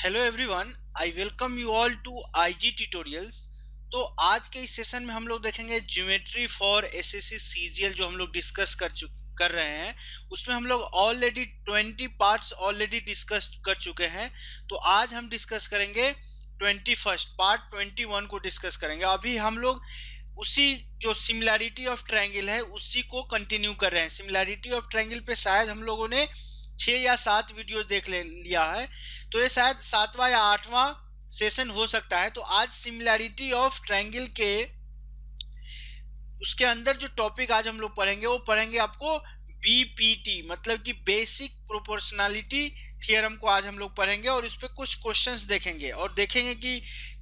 Hello everyone, I welcome you all to IG tutorials. तो आज के इस सेशन में हम लोग देखेंगे ज्योमेट्री फॉर एसएससी सीजीएल जो हम लोग डिस्कस कर रहे हैं। उसमें हम लोग ऑलरेडी 20 पार्ट्स ऑलरेडी डिस्कस कर चुके हैं। तो आज हम डिस्कस करेंगे 21st पार्ट 21 को डिस्कस करेंगे। अभी हम लोग उसी जो सिमिलैरिटी ऑफ ट्रायंगल है उसी को कंटिन्यू कर रहे हैं। सिमिलैरिटी ऑफ ट्रायंगल पे शायद हम लोगों ने 6 या 7 वीडियो देख लिया है, तो ये शायद 7वां या 8वां सेशन हो सकता है। तो आज सिमिलैरिटी ऑफ ट्रायंगल के उसके अंदर जो टॉपिक आज हम लोग पढ़ेंगे वो पढ़ेंगे आपको बीपीटी, मतलब कि बेसिक प्रोपोर्शनलिटी थ्योरम को आज हम लोग पढ़ेंगे और इस पे कुछ क्वेश्चंस देखेंगे और देखेंगे कि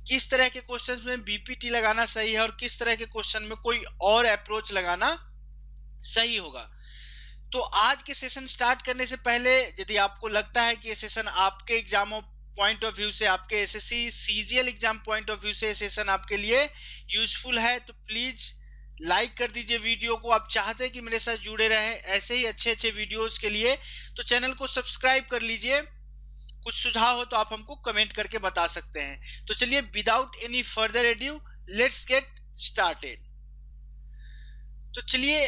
किस तरह के क्वेश्चंस में बीपीटी लगाना सही है और किस तरह के क्वेश्चन में कोई और अप्रोच लगाना सही होगा। तो आज के सेशन स्टार्ट करने से पहले यदि आपको लगता है कि ये सेशन आपके एग्जाम पॉइंट ऑफ व्यू से, आपके SSC CGL exam point of view से ये सेशन आपके लिए यूजफुल है, तो प्लीज लाइक कर दीजिए वीडियो को। आप चाहते हैं कि मेरे साथ जुड़े रहें ऐसे ही अच्छे अच्छे वीडियोस के लिए, तो चैनल को सब्सक्राइब कर लीजिए। कुछ सुझाव हो तो आप हमको कमेंट करके बता सकते हैं। तो चलिए without any further edu let's get started. तो चलिए,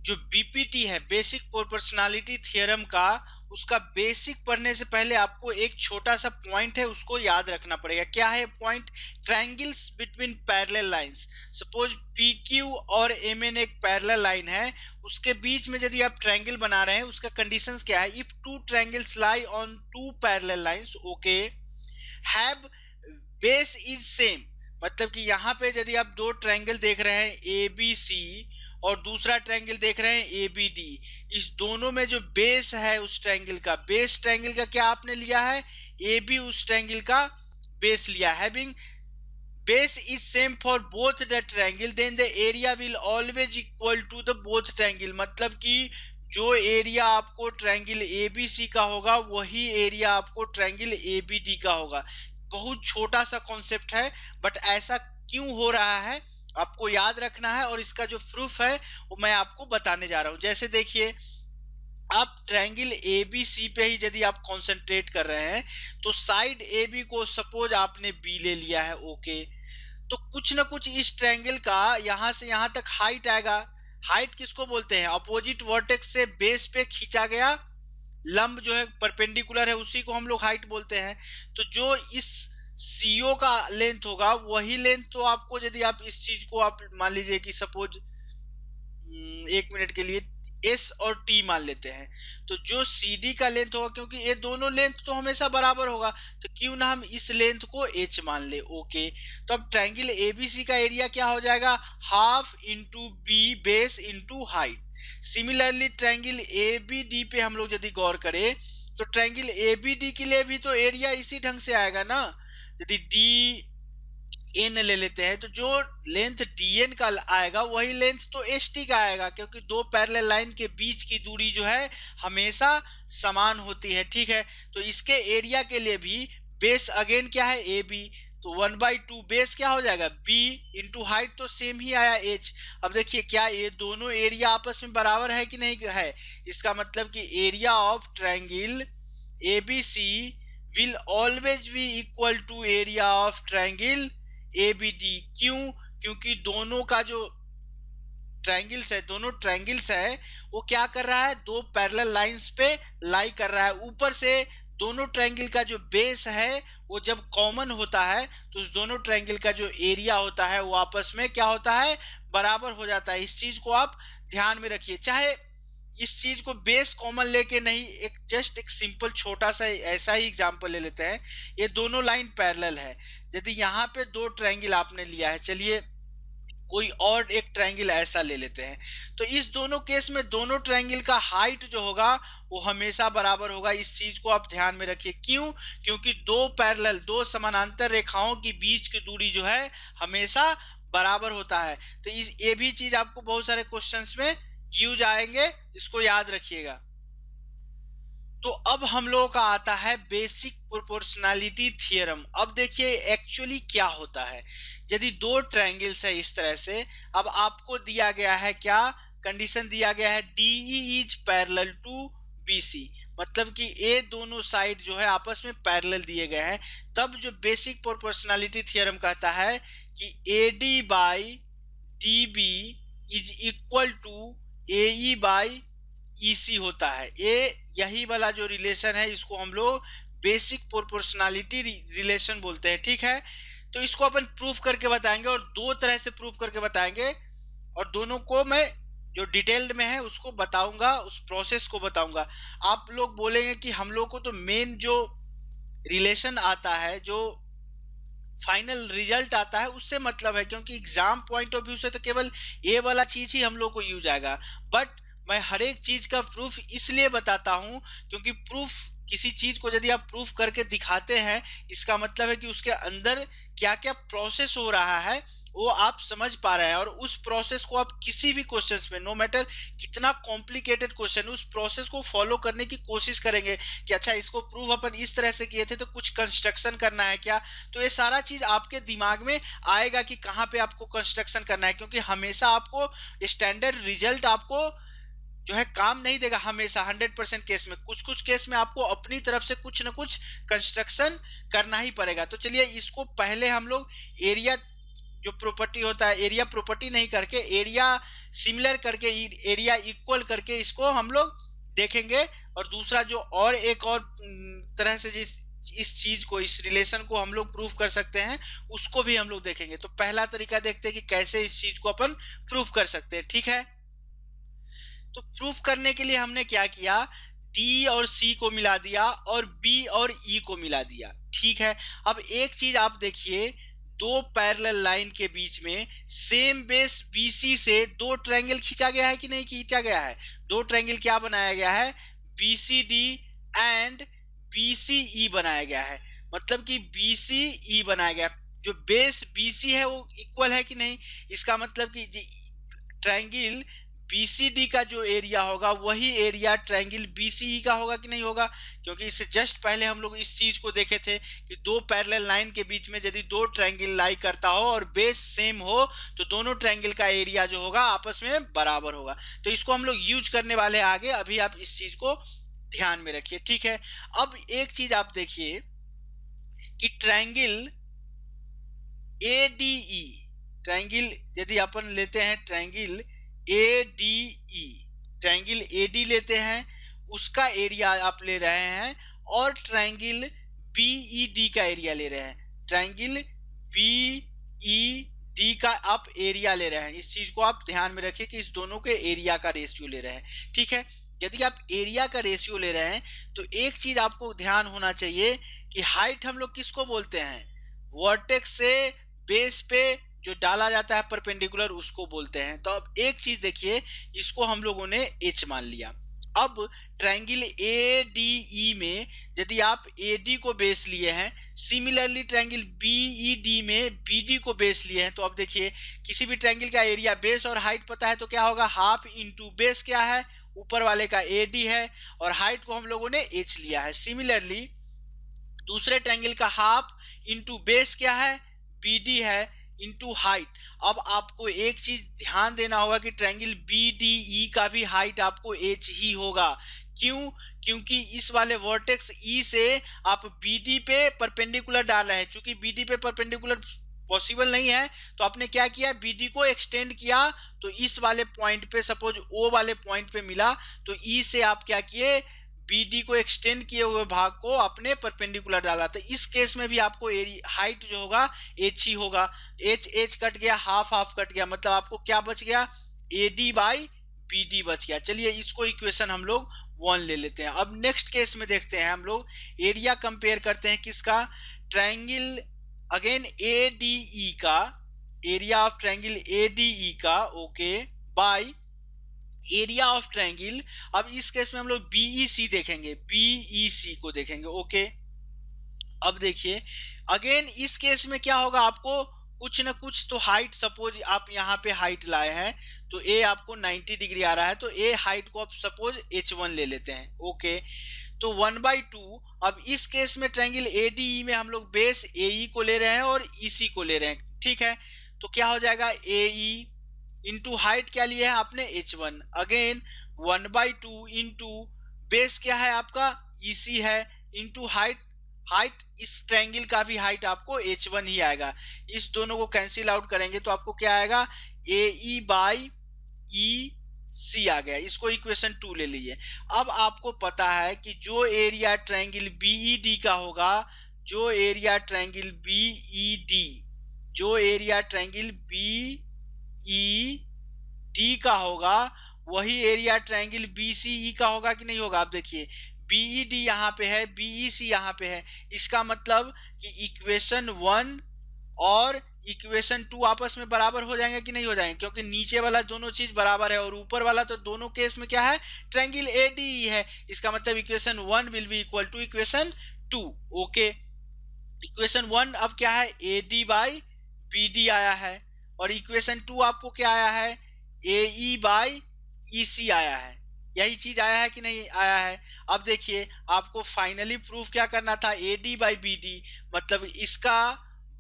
जो बीपीटी है बेसिक प्रोपोर्शनलिटी थ्योरम का, उसका बेसिक पढ़ने से पहले आपको एक छोटा सा पॉइंट है उसको याद रखना पड़ेगा। क्या है point? Triangles between parallel lines. Suppose PQ और एमएन एक पैरेलल लाइन है, उसके बीच में यदि आप ट्रायंगल बना रहे हैं, उसका कंडीशंस क्या है? If two triangles lie on two parallel lines, okay, have base is same. मतलब कि यहाँ पे यदि आप दो ट्रायंगल देख रहे हैं ए बी सी और दूसरा ट्रायंगल देख रहे हैं ए बी डी, इस दोनों में जो बेस है उस ट्रायंगल का, बेस ट्रायंगल का क्या आपने लिया है? ए बी उस ट्रायंगल का बेस लिया। Having base is same for both the triangle then the area will always equal to the both triangle. मतलब कि जो एरिया आपको ट्रायंगल ए बी सी का होगा वही एरिया आपको ट्रायंगल ए बी डी का होगा। बहुत छोटा सा कॉन्सेप्ट है, बट ऐसा क्यों हो रहा है आपको याद रखना है और इसका जो प्रूफ है वो मैं आपको बताने जा रहा हूं। जैसे देखिए, आप ट्रायंगल ए बी सी पे ही यदि आप कंसंट्रेट कर रहे हैं तो साइड ए बी को सपोज आपने बी ले लिया है, ओके, तो कुछ ना कुछ इस ट्रायंगल का यहां से यहां तक हाइट आएगा। हाइट किसको बोलते हैं? अपोजिट वर्टेक्स से बेस पे खींचा गया लंब जो है परपेंडिकुलर है, उसी को हम लोग हाइट बोलते हैं। तो जो इस सीओ का लेंथ होगा वही लेंथ तो आपको, यदि आप इस चीज को आप मान लीजिए कि सपोज 1 मिनट के लिए एस और टी मान लेते हैं, तो जो सी डी का लेंथ होगा, क्योंकि ये दोनों लेंथ तो हमेशा बराबर होगा, तो क्यों ना हम इस लेंथ को एच मान ले, ओके। तो अब ट्रायंगल एबीसी का एरिया क्या हो जाएगा? Half into B base into height. Similarly triangle A B D पे हम लोग यदि गौर करें तो ट्रायंगल ए बी डी के लिए भी तो एरिया इसी ढंग से आएगा ना। यदि डी एन ले लेते हैं तो जो लेंथ डी एन का आएगा वही लेंथ तो एस टी का आएगा, क्योंकि दो पैरेलल लाइन के बीच की दूरी जो है हमेशा समान होती है, ठीक है। तो इसके एरिया के लिए भी बेस अगेन क्या है? ए बी, तो 1/2 बेस क्या हो जाएगा? बी इंटू हाइट, तो सेम ही आया एच। अब देखिए, क्या ये दोनों एरिया आपस में बराबर है कि नहीं है? इसका मतलब कि area of triangle A B C will always be equal to area of triangle ABD। क्यों? क्योंकि दोनों का जो दोनों ट्रायंगल्स है वो क्या कर रहा है? दो पैरेलल लाइंस पे लाई कर रहा है। ऊपर से दोनों ट्रायंगल का जो बेस है वो जब कॉमन होता है तो उस दोनों ट्रायंगल का जो एरिया होता है वो आपस में क्या होता है? बराबर हो जाता है। इस चीज को आप ध्यान में रखिए। चाहे इस चीज को बेस कॉमन लेके नहीं, एक जस्ट एक सिंपल छोटा सा ऐसा ही एग्जांपल ले लेते हैं। ये दोनों लाइन पैरेलल है, यदि यहाँ पे दो ट्रायंगल आपने लिया है, चलिए कोई और एक ट्रायंगल ऐसा ले लेते हैं, तो इस दोनों केस में दोनों ट्रायंगल का हाइट जो होगा वो हमेशा बराबर होगा। इस चीज को आप ध्यान में रखिए। क्यों? क्योंकि दो समानांतर रेखाओं के बीच की दूरी जो है हमेशा बराबर होता है। तो ये भी चीज आपको बहुत सारे क्वेश्चंस में यूज आएंगे, इसको याद रखिएगा। तो अब हम लोगों का आता है बेसिक प्रोपोर्शनलिटी थ्योरम। अब देखिए एक्चुअली क्या होता है। यदि दो ट्रायंगल्स है इस तरह से, अब आपको दिया गया है क्या? कंडीशन दिया गया है DE is parallel to BC, मतलब कि ये दोनों साइड जो है आपस में पैरेलल दिए गए हैं, तब जो बेसिक प्रोपोर्शनैलिटी थ्योरम कहता है कि AD by DB is equal to AE by EC होता है। ये यही वाला जो रिलेशन है इसको हम लोग बेसिक प्रोपोर्शनैलिटी रिलेशन बोलते हैं, ठीक है। तो इसको अपन प्रूफ करके बताएंगे और दो तरह से प्रूफ करके बताएंगे, और दोनों को मैं जो डिटेल्ड में है उसको बताऊंगा, उस प्रोसेस को बताऊंगा। आप लोग बोलेंगे कि हम लोग को तो मेन जो रिलेशन आता है, जो फाइनल रिजल्ट आता है उससे मतलब है, क्योंकि एग्जाम पॉइंट ऑफ व्यू से तो केवल ये वाला चीज ही हम लोग को यूज आएगा। बट मैं हर एक चीज का प्रूफ इसलिए बताता हूं क्योंकि प्रूफ, किसी चीज को यदि आप प्रूफ करके दिखाते हैं, इसका मतलब है कि उसके अंदर क्या क्या प्रोसेस हो रहा है वो आप समझ पा रहे हैं, और उस प्रोसेस को आप किसी भी क्वेश्चंस में, नो मैटर कितना कॉम्प्लिकेटेड क्वेश्चन, उस प्रोसेस को फॉलो करने की कोशिश करेंगे कि अच्छा इसको प्रूव अपन इस तरह से किए थे तो कुछ कंस्ट्रक्शन करना है क्या। तो ये सारा चीज आपके दिमाग में आएगा कि कहाँ पे आपको कंस्ट्रक्शन करना है, क्योंकि हमेशा आपको स्टैंडर्ड रिजल्ट आपको जो है काम नहीं देगा हमेशा 100% केस में। कुछ कुछ केस में आपको अपनी तरफ से कुछ ना कुछ कंस्ट्रक्शन करना ही पड़ेगा। तो चलिए इसको पहले हम लोग एरिया जो प्रॉपर्टी होता है, एरिया प्रॉपर्टी नहीं करके एरिया सिमिलर करके, एरिया इक्वल करके इसको हम लोग देखेंगे, और दूसरा जो और एक और तरह से जिस इस चीज को, इस रिलेशन को हम लोग प्रूफ कर सकते हैं उसको भी हम लोग देखेंगे। तो पहला तरीका देखते हैं कि कैसे इस चीज को अपन प्रूफ कर सकते हैं, ठीक है। तो प्रूफ करने के लिए हमने क्या किया, डी और सी को मिला दिया और बी और ई को मिला दिया, ठीक है। अब एक चीज आप देखिए, दो पैरेलल लाइन के बीच में सेम बेस BC से दो ट्रायंगल खींचा गया है कि नहीं खींचा गया है। दो ट्रायंगल क्या बनाया गया है, BCD एंड BCE बनाया गया है, मतलब कि BCE बनाया गया। जो बेस BC है वो इक्वल है कि नहीं, इसका मतलब कि ट्रायंगल BCD का जो एरिया होगा वही एरिया ट्रायंगल BCE का होगा कि नहीं होगा, क्योंकि इससे जस्ट पहले हम लोग इस चीज को देखे थे कि दो पैरेलल लाइन के बीच में यदि दो ट्रायंगल लाई करता हो और बेस सेम हो तो दोनों ट्रायंगल का एरिया जो होगा आपस में बराबर होगा। तो इसको हम लोग यूज करने वाले हैं आगे, अभी आप इस चीज को ध्यान में रखिए, ठीक है। अब एक चीज आप देखिए कि ट्रायंगल ADE, ट्रायंगल यदि अपन लेते हैं ट्रायंगल ADE, ट्रायंगल AD लेते हैं, उसका एरिया आप ले रहे हैं, और ट्रायंगल BED का एरिया ले रहे हैं, ट्रायंगल BED का आप एरिया ले रहे हैं। इस चीज को आप ध्यान में रखिए कि इस दोनों के एरिया का रेशियो ले रहे हैं, ठीक है। यदि आप एरिया का रेशियो ले रहे हैं तो एक चीज आपको ध्यान होना चाहिए कि हाइट हम लोग किसको बोलते हैं, वर्टेक्स से बेस पे जो डाला जाता है परपेंडिकुलर उसको बोलते हैं। तो अब एक चीज देखिए, इसको हम लोगों ने h मान लिया। अब ट्रायंगल ADE में यदि आप AD को बेस लिए हैं, सिमिलरली ट्रायंगल BED में BD को बेस लिए हैं, तो अब देखिए किसी भी ट्रायंगल का एरिया, बेस और हाइट पता है तो क्या होगा, हाफ इंटू बेस क्या है, ऊपर वाले का AD है, और हाइट को हम लोगों ने h लिया है। सिमिलरली दूसरे ट्रायंगल का हाफ इंटू बेस क्या है, BD है, इंटू हाइट। अब आपको एक चीज ध्यान देना होगा कि ट्रायंगल BDE का भी हाइट आपको h ही होगा। क्यों, क्योंकि इस वाले वर्टेक्स E से आप BD पे परपेंडिकुलर डाल रहे हैं। चूंकि BD पे परपेंडिकुलर पॉसिबल नहीं है तो आपने क्या किया, BD को एक्सटेंड किया, तो इस वाले पॉइंट पे, सपोज O वाले पॉइंट पे मिला, तो E से आप क्या किए, BD को एक्सटेंड किए हुए भाग को अपने परपेंडिकुलर डाला। तो इस केस में भी आपको हाइट जो होगा h ही होगा। h कट गया, हाफ हाफ कट गया, मतलब आपको क्या बच गया, AD बाई BD बच गया। चलिए इसको इक्वेशन हम लोग 1 ले लेते हैं। अब नेक्स्ट केस में देखते हैं हम लोग, एरिया कंपेयर करते हैं किसका, ट्रायंगल अगेन ADE का, एरिया ऑफ ट्रायंगल ADE का, okay, by area of triangle. अब इस केस में हम लोग BEC देखेंगे, BEC को देखेंगे, ओके। अब देखिए अगेन इस केस में क्या होगा, आपको कुछ ना कुछ तो हाइट, सपोज आप यहाँ पे हाइट लाए हैं तो A आपको 90 डिग्री आ रहा है, तो A हाइट को आप सपोज H1 ले लेते हैं, ओके। तो 1/2। अब इस केस में ट्रायंगल ADE में हम लोग बेस AE को ले रहे हैं और EC को ले रहे हैं, ठीक है। तो क्या हो जाएगा, AE इंटू हाइट क्या लिया है आपने, H1, अगेन 1/2 इंटू बेस क्या है आपका, EC है, इंटू हाइट, हाइट इस ट्रायंगल का भी हाइट आपको H1 ही आएगा। इस दोनों को कैंसिल आउट करेंगे तो आपको क्या आएगा, AE बाई EC आ गया। इसको इक्वेशन 2 ले लीजिए। अब आपको पता है कि जो एरिया ट्रायंगल BED का होगा, जो एरिया ट्रायंगल BED, जो एरिया ट्रायंगल BED का होगा, वही एरिया ट्रायंगल BCE का होगा कि नहीं होगा। आप देखिए BED यहाँ पे है, BEC यहाँ पे है, इसका मतलब कि इक्वेशन 1 और इक्वेशन 2 आपस में बराबर हो जाएंगे कि नहीं हो जाएंगे, क्योंकि नीचे वाला दोनों चीज बराबर है और ऊपर वाला तो दोनों केस में क्या है, ट्रायंगल ADE है। इसका मतलब equation 1 will be equal to equation 2। Okay, equation 1 अब क्या है, AD बाई BD आया है, और इक्वेशन 2 आपको क्या आया है, AE बाई EC आया है। यही चीज आया है कि नहीं आया है। अब देखिए आपको फाइनली प्रूफ क्या करना था, AD बाई BD मतलब इसका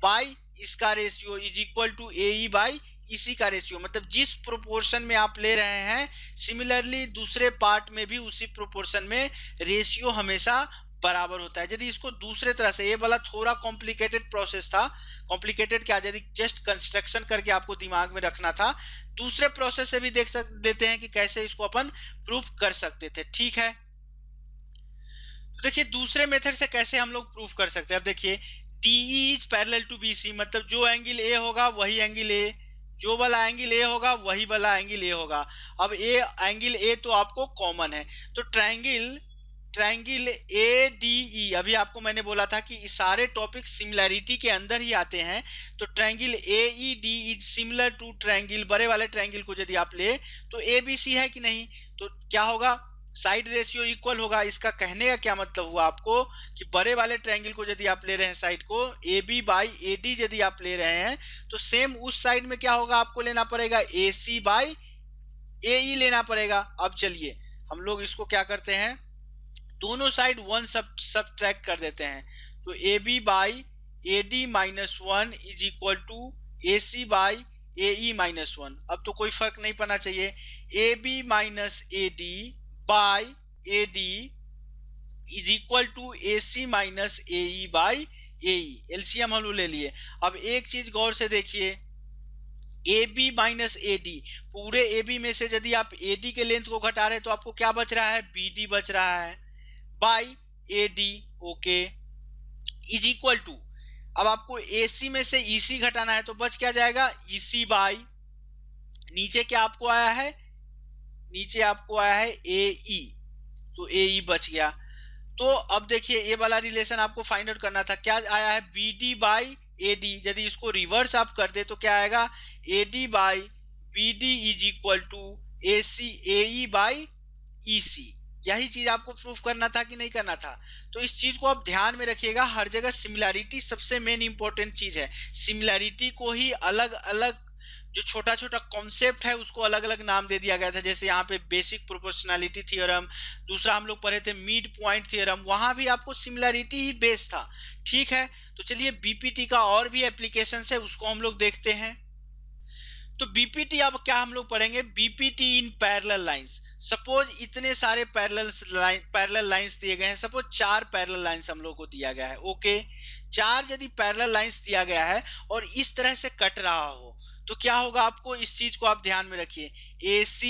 बाई इसका ratio is equal to AE by EC का रेशियो, मतलब जिस प्रोपोर्शन में आप ले रहे हैं, सिमिलरली दूसरे पार्ट में भी उसी प्रोपोर्शन में रेशियो हमेशा बराबर होता है। यदि इसको दूसरे तरह से, ये वाला थोड़ा कॉम्प्लिकेटेड प्रोसेस था, कॉम्प्लिकेटेड क्या, यदि जस्ट कंस्ट्रक्शन करके आपको दिमाग में रखना था, दूसरे प्रोसेस से भी देते हैं कि कैसे इसको अपन प्रूफ कर सकते थे। ठीक है, तो देखिए दूसरे मेथड से कैसे हम लोग प्रूफ कर सकते हैं। अब देखिए DE is parallel to BC, मतलब जो एंगल A होगा वही एंगल A, जो वाला एंगल A होगा वही वाला एंगल A होगा। अब एंगल A तो आपको कॉमन है, तो ट्रायंगल ADE, अभी आपको मैंने बोला था कि सारे टॉपिक सिमिलैरिटी के अंदर ही आते हैं, तो triangle AED is similar to triangle, बड़े वाले ट्रायंगल को यदि आप ले तो ABC है कि नहीं, तो क्या होगा, साइड रेशियो इक्वल होगा। इसका कहने का क्या मतलब हुआ आपको कि बड़े वाले ट्रायंगल को यदि आप ले रहे हैं साइड को, AB बाई AD यदि आप ले रहे हैं, तो सेम उस साइड में क्या होगा, आपको लेना पड़ेगा AC बाई AE लेना पड़ेगा। अब चलिए हम लोग इसको क्या करते हैं, दोनों साइड 1 सब्ट्रैक्ट कर देते हैं, तो AB by AD minus 1 is equal to AC by AE minus 1। अब तो कोई फर्क नहीं पड़ना चाहिए, AB minus AD by AD is equal to AC minus AE by AE। LCM हम लोग ले लिए। अब एक चीज गौर से देखिए, AB माइनस AD, पूरे AB में से यदि आप AD के लेंथ को घटा रहे हैं तो आपको क्या बच रहा है, BD बच रहा है by AD। Okay, is equal to, अब आपको AC में से EC घटाना है तो बच क्या जाएगा, EC बाई, नीचे क्या आपको आया है, नीचे आपको आया है AE, तो AE बच गया। तो अब देखिए ये वाला रिलेशन आपको फाइंड आउट करना था, क्या आया है, BD बाई AD, यदि इसको रिवर्स आप कर दे तो क्या आएगा, AD by BD is equal to AE by EC। यही चीज आपको प्रूफ करना था कि नहीं करना था। तो इस चीज को आप ध्यान में रखिएगा, हर जगह सिमिलैरिटी सबसे मेन इंपॉर्टेंट चीज है। सिमिलैरिटी को ही अलग अलग जो छोटा छोटा कॉन्सेप्ट है उसको अलग अलग नाम दे दिया गया था। जैसे यहाँ पे बेसिक प्रोपोर्शनैलिटी थ्योरम, दूसरा हम लोग पढ़े थे मिड पॉइंट थ्योरम, वहां भी आपको सिमिलैरिटी ही बेस था। ठीक है, तो चलिए बीपीटी का और भी एप्लीकेशन है उसको हम लोग देखते हैं। तो बीपीटी अब क्या हम लोग पढ़ेंगे, BPT in parallel lines. Suppose इतने सारे पैरेलल लाइंस दिए गए हैं, सपोज 4 पैरेलल लाइंस हम लोग को दिया गया है। ओके, 4 यदि पैरेलल लाइंस दिया गया है और इस तरह से कट रहा हो तो क्या होगा, आपको इस चीज को आप ध्यान में रखिए, AC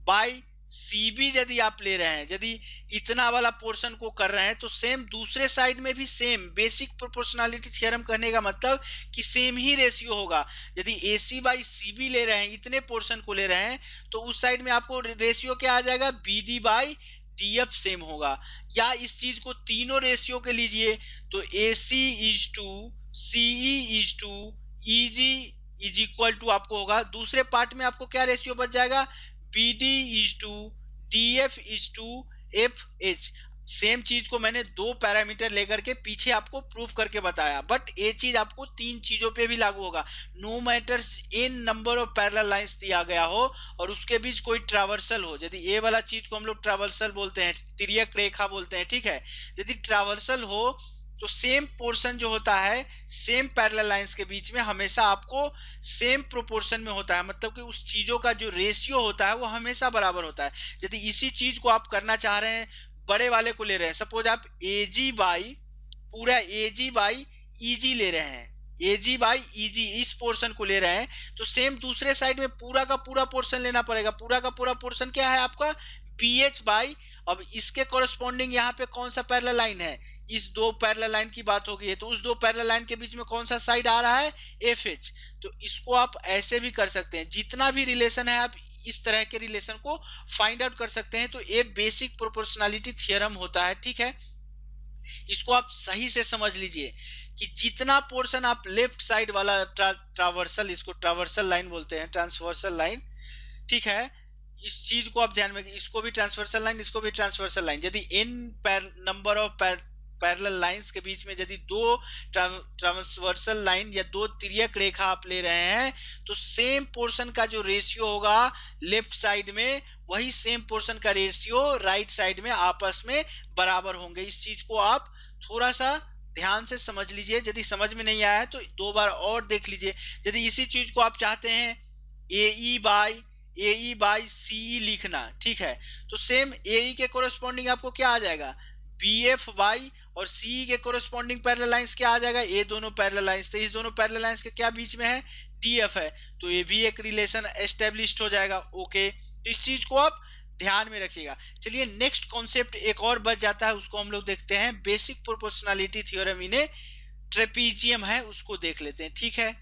बाई CB यदि आप ले रहे हैं, यदि इतना वाला पोर्शन को कर रहे हैं तो सेम दूसरे साइड में भी सेम बेसिक प्रोपोर्शनैलिटी थ्योरम करने का मतलब कि सेम ही रेशियो होगा। यदि AC बाई CB ले रहे हैं, इतने पोर्शन को ले रहे हैं, तो उस साइड में आपको रेशियो क्या आ जाएगा, BD बाई DF सेम होगा। या इस चीज को तीनों रेशियो के लीजिए, तो AC is to CE is to EG is equal to आपको होगा, दूसरे पार्ट में आपको क्या रेशियो बच जाएगा, BD is to DF is to FH। Same चीज को मैंने 2 पैरामीटर लेकर के पीछे आपको प्रूफ करके बताया, बट ये चीज आपको 3 चीजों पे भी लागू होगा। No matters in number of parallel lines दिया गया हो और उसके बीच कोई ट्रावर्सल हो, यदि ये वाला चीज को हम लोग ट्रावर्सल बोलते हैं, तिर्यक रेखा बोलते हैं, ठीक है, यदि ट्रावर्सल हो तो सेम पोर्शन जो होता है सेम पैरेलल लाइंस के बीच में हमेशा आपको सेम प्रोपोर्शन में होता है, मतलब कि उस चीजों का जो रेशियो होता है वो हमेशा बराबर होता है। यदि इसी चीज को आप करना चाह रहे हैं, बड़े वाले को ले रहे हैं, सपोज आप एजी बाई पूरा एजी बाई ईजी ले रहे हैं, एजी बाई ईजी इस पोर्शन को ले रहे हैं, तो सेम दूसरे साइड में पूरा का पूरा पोर्शन लेना पड़ेगा। पूरा का पूरा पोर्शन क्या है आपका बी एच बाई, अब इसके कॉरेस्पॉन्डिंग यहाँ पे कौन सा पैरेलल लाइन है, इस दो पैरेलल लाइन की बात हो गई है, तो उस दो पैरेलल लाइन के बीच में कौन सा साइड आ रहा है एफ एच। तो इसको आप ऐसे भी कर सकते हैं, जितना भी रिलेशन है आप इस तरह के रिलेशन को फाइंड आउट कर सकते हैं। तो ये बेसिक प्रोपोर्शनलिटी थ्योरम होता है, ठीक है। इसको आप सही से समझ लीजिए कि जितना पोर्शन आप लेफ्ट साइड वाला ट्रावर्सल, इसको ट्रावर्सल लाइन बोलते हैं, ट्रांसवर्सल लाइन, ठीक है, इस चीज को आप ध्यान में, इसको भी ट्रांसवर्सल लाइन, इसको भी ट्रांसवर्सल लाइन। यदि n number of parallel lines के बीच में यदि दो ट्रांसवर्सल लाइन या दो तिर्यक रेखा आप ले रहे हैं, तो सेम पोर्शन का जो रेशियो होगा लेफ्ट साइड में, वही सेम पोर्शन का रेशियो राइट साइड में आपस में बराबर होंगे। इस चीज को आप थोड़ा सा ध्यान से समझ लीजिए, यदि समझ में नहीं आया है तो दो बार और देख लीजिए। यदि इसी चीज को आप चाहते हैं ए ई बाई सी लिखना, ठीक है, तो सेम ए के कोरेस्पॉन्डिंग आपको क्या आ जाएगा बी एफ बाई, और सी के कोरेस्पॉन्डिंग पैरेलल लाइंस क्या आ जाएगा, ये दोनों पैरेलल लाइंस, तो इस दोनों पैरेलल लाइंस के क्या बीच में है डी एफ है, तो ये भी एक रिलेशन एस्टेब्लिश्ड हो जाएगा। ओके, तो इस चीज को आप ध्यान में रखिएगा। चलिए नेक्स्ट कॉन्सेप्ट एक और बच जाता है, उसको हम लोग देखते हैं, basic proportionality theorem in A trapezium है, उसको देख लेते हैं, ठीक है।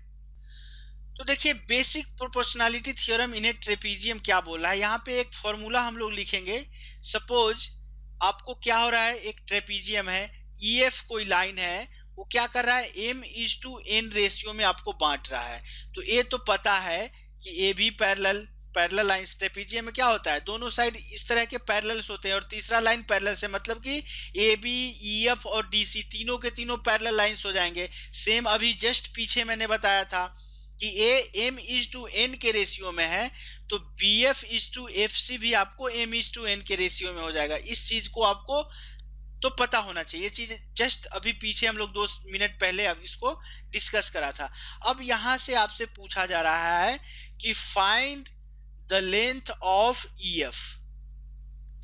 तो देखिए basic proportionality theorem in A trapezium क्या बोल रहा है, यहाँ पे एक फॉर्मूला हम लोग लिखेंगे। सपोज आपको क्या हो रहा है, एक ट्रेपीजियम है, ई एफ कोई लाइन है, वो क्या कर रहा है m/n रेशियो में आपको बांट रहा है। तो ये तो पता है कि ए भी पैरेलल लाइंस, ट्रेपीजियम में क्या होता है दोनों साइड इस तरह के पैरेलल्स होते हैं, और तीसरा लाइन पैरेलल से, मतलब कि ए बी ई एफ और डी सी तीनों के तीनों पैरेलल लाइंस हो जाएंगे। सेम अभी जस्ट पीछे मैंने बताया था कि ए m/n के रेशियो में है, तो bf/fc भी आपको m/n के रेशियो में हो जाएगा। इस चीज को आपको तो पता होना चाहिए, ये चीज जस्ट अभी पीछे हम लोग 2 मिनट पहले अब इसको डिस्कस करा था। अब यहां से आपसे पूछा जा रहा है कि find the length of EF,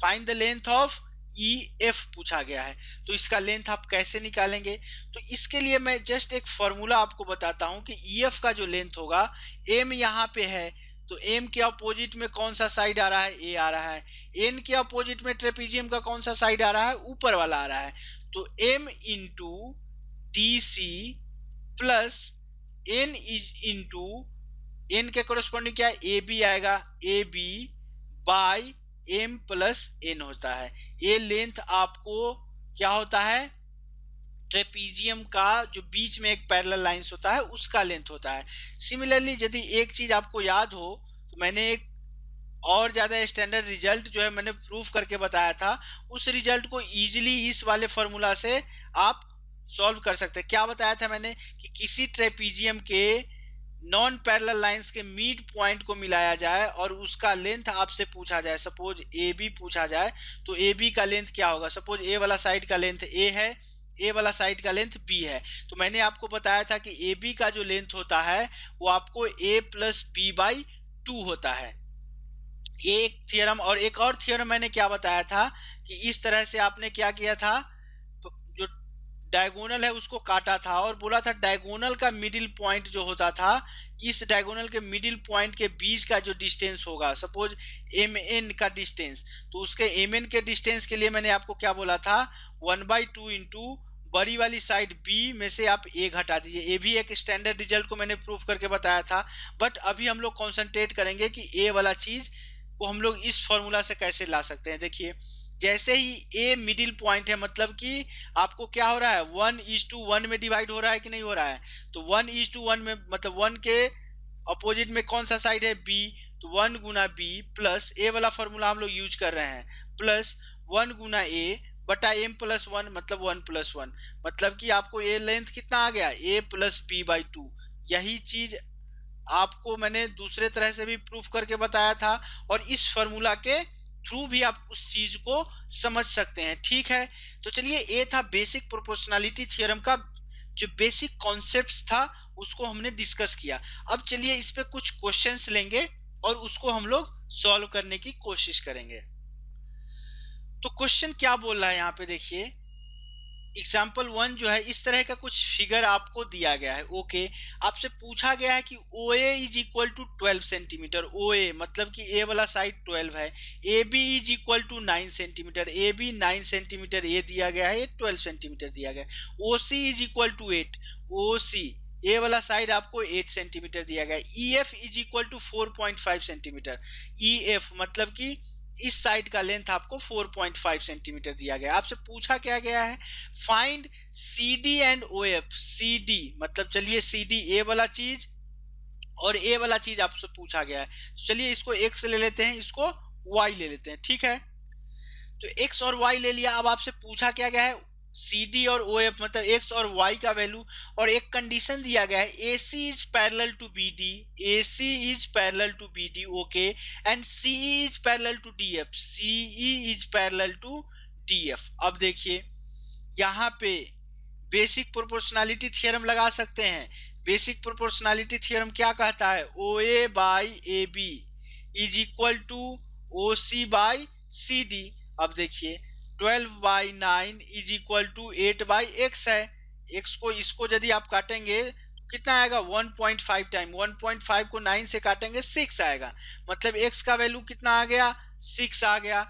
find the length of EF पूछा गया है, तो इसका लेंथ आप कैसे निकालेंगे। तो इसके लिए मैं जस्ट एक फॉर्मूला आपको बताता हूं कि EF का जो लेंथ होगा, M यहाँ पे है, तो M के अपोजिट में कौन सा साइड आ रहा है, A आ रहा है, N के अपोजिट में ट्रेपीजियम का कौन सा साइड आ रहा है, ऊपर वाला आ रहा है, तो M into DC plus N into N के कोरेस्पॉन्डिंग क्या है AB आएगा, AB by M plus N होता है। ये लेंथ आपको क्या होता है ट्रेपीजियम का जो बीच में एक पैरेलल लाइंस होता है उसका लेंथ होता है। सिमिलरली यदि एक चीज आपको याद हो, तो मैंने एक और ज्यादा स्टैंडर्ड रिजल्ट जो है मैंने प्रूफ करके बताया था, उस रिजल्ट को इजीली इस वाले फॉर्मूला से आप सॉल्व कर सकते हैं। क्या बताया था मैंने कि किसी ट्रेपीजियम के नॉन पैरेलल लाइंस के मिड पॉइंट को मिलाया जाए और उसका लेंथ आपसे पूछा जाए, सपोज ए बी पूछा जाए, तो ए बी का लेंथ क्या होगा, सपोज ए वाला साइड का लेंथ ए है, ए वाला साइड का लेंथ बी है, तो मैंने आपको बताया था कि ए बी का जो लेंथ होता है वो आपको ए प्लस बी बाई 2 होता है। एक थियरम, और एक और थियरम मैंने क्या बताया था कि इस तरह से आपने क्या किया था, जो डायगोनल है उसको काटा था और बोला था डायगोनल का मिडिल पॉइंट जो होता था, इस डायगोनल के मिडिल पॉइंट के बीच का जो डिस्टेंस होगा, सपोज एम एन का डिस्टेंस, तो उसके एम एन के डिस्टेंस के लिए मैंने आपको क्या बोला था 1/2 इंटू बड़ी वाली साइड बी में से आप ए घटा दीजिए। ये भी एक स्टैंडर्ड रिजल्ट को मैंने प्रूफ करके बताया था, बट अभी हम लोग कॉन्सेंट्रेट करेंगे कि ए वाला चीज को हम लोग इस फॉर्मूला से कैसे ला सकते हैं। देखिए जैसे ही ए मिडिल पॉइंट है, मतलब कि आपको क्या हो रहा है 1:1 में डिवाइड हो रहा है कि नहीं हो रहा है, तो 1:1 में मतलब 1 के अपोजिट में कौन सा साइड है बी, तो 1 गुना बी प्लस ए वाला फॉर्मूला हम लोग यूज कर रहे हैं, प्लस 1 गुना ए बटा m प्लस 1 मतलब 1 प्लस 1, मतलब कि आपको ए लेंथ कितना आ गया a प्लस बी बाई 2। यही चीज आपको मैंने दूसरे तरह से भी प्रूफ करके बताया था, और इस फॉर्मूला के थ्रू भी आप उस चीज को समझ सकते हैं। ठीक है, तो चलिए ये था बेसिक प्रोपोर्शनैलिटी थ्योरम का जो बेसिक कॉन्सेप्ट्स था, उसको हमने डिस्कस किया। अब चलिए इस पे कुछ क्वेश्चंस लेंगे और उसको हम लोग सॉल्व करने की कोशिश करेंगे। तो क्वेश्चन क्या बोल रहा है यहाँ पे देखिए, एग्जाम्पल 1 जो है इस तरह का कुछ फिगर आपको दिया गया है। ओके, आपसे पूछा गया है कि O A is equal to 12 centimetre. O A मतलब कि ए वाला साइड 12 है। A B is equal to 9 centimetre. A B 9 centimetre ये दिया गया है, ये 12 सेंटीमीटर दिया गया है। O C is equal to 8। O C A वाला साइड आपको 8 सेंटीमीटर दिया गया है। E F is equal to 4.5 centimetre. E F मतलब कि इस साइड का लेंथ आपको 4.5 सेंटीमीटर दिया गया। आपसे पूछा क्या गया है, find C D and O F. C D मतलब चलिए सी डी ए वाला चीज और ए वाला चीज आपसे पूछा गया है। तो चलिए इसको एक्स ले लेते हैं, इसको वाई ले लेते हैं। ठीक है, तो एक्स और वाई ले लिया। अब आपसे पूछा क्या गया है, सी डी और ओ एफ मतलब एक्स और वाई का वैल्यू, और एक कंडीशन दिया गया है A C is parallel to B D. A C is parallel to B D, okay, and C is parallel to D F. C E is parallel to D F. अब देखिए यहाँ पे basic proportionality theorem लगा सकते हैं। Basic proportionality theorem क्या कहता है, O A by A B is equal to O C by C D. अब देखिए 12/9 इज इक्वल टू 8/x है। x को इसको यदि आप काटेंगे तो कितना आएगा, 1.5 टाइम। 1.5 को 9 से काटेंगे 6 आएगा, मतलब x का वैल्यू कितना आ गया, 6 आ गया।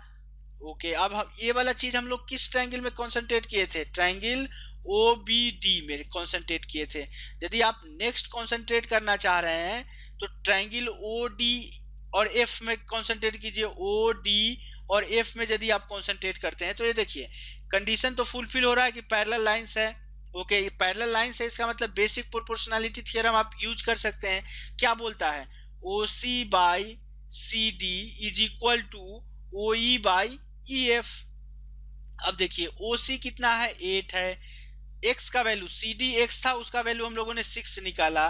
ओके, अब हम ये वाला चीज हम लोग किस ट्रायंगल में कंसंट्रेट किए थे, ट्रायंगल ओ बी डी में कंसंट्रेट किए थे। यदि आप नेक्स्ट कंसंट्रेट करना चाह रहे हैं तो ट्रायंगल ओ डी और एफ में कंसंट्रेट कीजिए। ओ डी और एफ में यदि आप कंसंट्रेट करते हैं तो ये देखिए कंडीशन तो फुलफिल हो रहा है कि पैरेलल लाइंस है। ओके, ये पैरेलल लाइंस है, इसका मतलब बेसिक प्रोपोर्शनैलिटी थ्योरम आप यूज कर सकते हैं। क्या बोलता है, O C by C D is equal to O E by E F. अब देखिए ओ सी कितना है, 8 है। एक्स का वैल्यू, सी डी एक्स था, उसका वैल्यू हम लोगों ने 6 निकाला,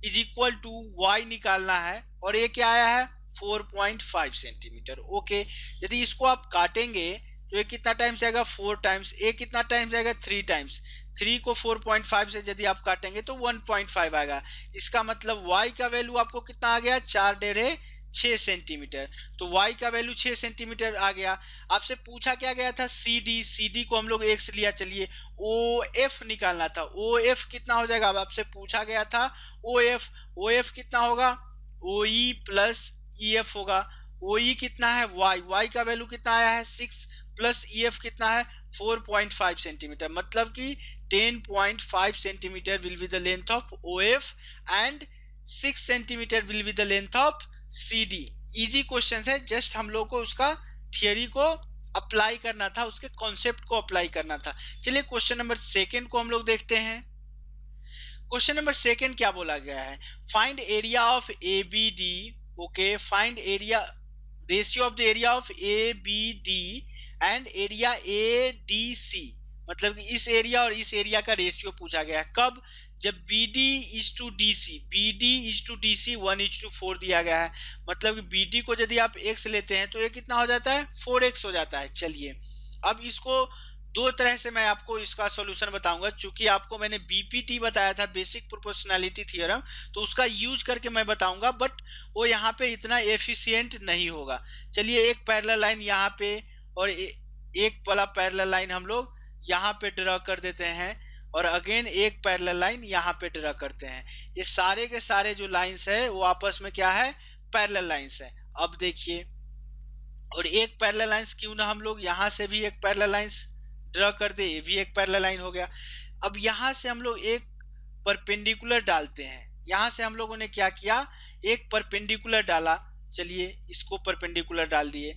इज इक्वल टू वाई निकालना है, और ये क्या आया है 4.5 सेंटीमीटर। ओके, यदि इसको आप काटेंगे तो ये कितना टाइम्स जाएगा, 4 टाइम्स। ए कितना टाइम्स जाएगा, 3 टाइम्स। 3 को 4.5 से यदि आप काटेंगे तो 1.5 आएगा। इसका मतलब y का वैल्यू आपको कितना आ गया, 4 डेढ़े 6 सेंटीमीटर। तो y का वैल्यू 6 सेंटीमीटर आ गया। आपसे पूछा क्या गया था, सी डी को हम लोग एक्स लिया। चलिए ओ एफ निकालना था। ओ एफ कितना हो जाएगा, अब आपसे पूछा गया था ओ एफ कितना होगा, ओ ई प्लस ई एफ होगा। ओ ई कितना है, वाई का वैल्यू कितना आया है 6, प्लस ई एफ कितना है 4.5 सेंटीमीटर, मतलब कि 10.5 centimetre will be the length of O F and 6 centimetre will be the length of C D. Easy question है, जस्ट हम लोग को उसका थियरी को अप्लाई करना था, उसके कॉन्सेप्ट को अप्लाई करना था। चलिए क्वेश्चन नंबर 2 को हम लोग देखते हैं। क्वेश्चन नंबर 2 क्या बोला गया है, find area of A B D. Okay, find area, ratio of the area of A B D and area A D C. मतलब कि इस एरिया और इस एरिया का रेशियो पूछा गया है। कब, जब B D is to D C, B D is to D C 1:4 दिया गया है। मतलब कि बी डी को यदि आप x लेते हैं तो ये कितना हो जाता है, 4x हो जाता है। चलिए अब इसको दो तरह से मैं आपको इसका सॉल्यूशन बताऊंगा। चूंकि आपको मैंने बीपीटी बताया था, बेसिक प्रोपोर्शनैलिटी थ्योरम, तो उसका यूज करके मैं बताऊंगा, बट वो यहाँ पे इतना एफिशिएंट नहीं होगा। चलिए एक पैरेलल लाइन यहाँ पे और एक वाला पैरेलल लाइन हम लोग यहाँ पे ड्रा कर देते हैं, और अगेन एक पैरेलल लाइन यहाँ पे ड्रा करते हैं। ये सारे के सारे जो लाइंस है वो आपस में क्या है, पैरेलल लाइंस है। अब देखिए, और एक पैरेलल लाइंस क्यों ना हम लोग यहाँ से भी एक पैरेलल लाइंस ड्रा कर दे, ये भी एक पैरेलल लाइन हो गया। अब यहाँ से हम लोग एक परपेंडिकुलर डालते हैं। यहाँ से हम लोगों ने क्या किया, एक परपेंडिकुलर डाला। चलिए इसको परपेंडिकुलर डाल दिए।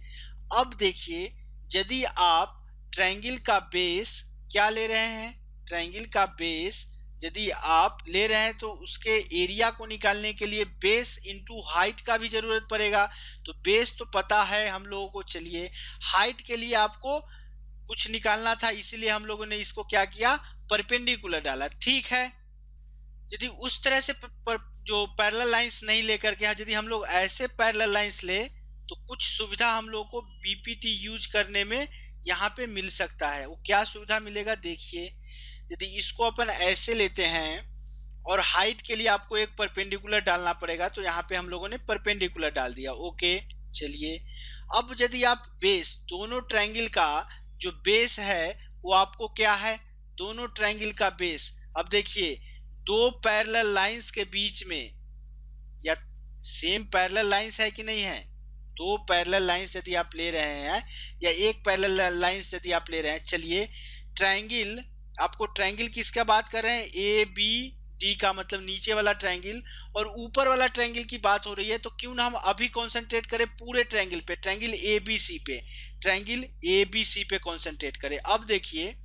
अब देखिए यदि आप ट्रायंगल का बेस क्या ले रहे हैं, ट्रायंगल का बेस यदि आप ले रहे हैं तो उसके एरिया को निकालने के लिए बेस इंटू हाइट का भी जरूरत पड़ेगा। तो बेस तो पता है हम लोगों को, चलिए हाइट के लिए आपको कुछ निकालना था, इसीलिए हम लोगों ने इसको क्या किया, परपेंडिकुलर डाला। ठीक है, यदि उस तरह से जो पैरेलल लाइंस नहीं लेकर के, यदि हम लोग ऐसे पैरेलल लाइंस ले तो कुछ सुविधा हम लोग को बीपीटी यूज करने में यहाँ पे मिल सकता है। वो क्या सुविधा मिलेगा देखिए, यदि इसको अपन ऐसे लेते हैं और हाइट के लिए आपको एक परपेंडिकुलर डालना पड़ेगा, तो यहाँ पे हम लोगों ने परपेंडिकुलर डाल दिया। ओके, चलिए अब यदि आप बेस, दोनों ट्रायंगल का जो बेस है वो आपको क्या है, दोनों ट्रायंगल का बेस, अब देखिए दो पैरेलल लाइंस के बीच में, या सेम पैरेलल लाइंस है कि नहीं है, दो पैरेलल लाइंस यदि आप ले रहे हैं या एक पैरेलल लाइंस यदि आप ले रहे हैं, चलिए ट्रायंगल, आपको ट्रायंगल किसका बात कर रहे हैं, ए बी डी का, मतलब नीचे वाला ट्रायंगल और ऊपर वाला ट्रायंगल की बात हो रही है, तो क्यों ना हम अभी कॉन्सेंट्रेट करें पूरे ट्रायंगल पे, ट्रायंगल ए बी सी पे, ट्रायंगल ए बी सी पे कॉन्सेंट्रेट करें। अब देखिए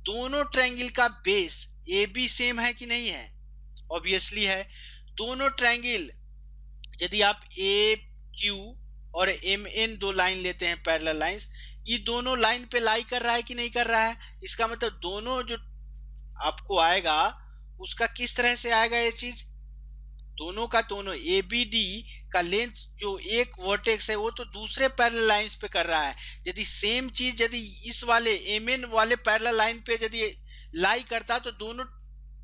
दोनों ट्रायंगल का बेस ए बी सेम है कि नहीं है, ऑब्वियसली है। दोनों ट्रायंगल यदि आप ए क्यू और एम एन दो लाइन लेते हैं पैरेलल लाइंस, ये दोनों लाइन पे लाई कर रहा है कि नहीं कर रहा है, इसका मतलब दोनों जो आपको आएगा उसका किस तरह से आएगा ये चीज, दोनों का दोनों ए बी डी का लेंथ जो एक वर्टेक्स है वो तो दूसरे पैरेलल लाइंस पे कर रहा है। यदि सेम चीज यदि इस वाले एम एन वाले पैरेलल लाइन पे यदि लाई करता तो दोनों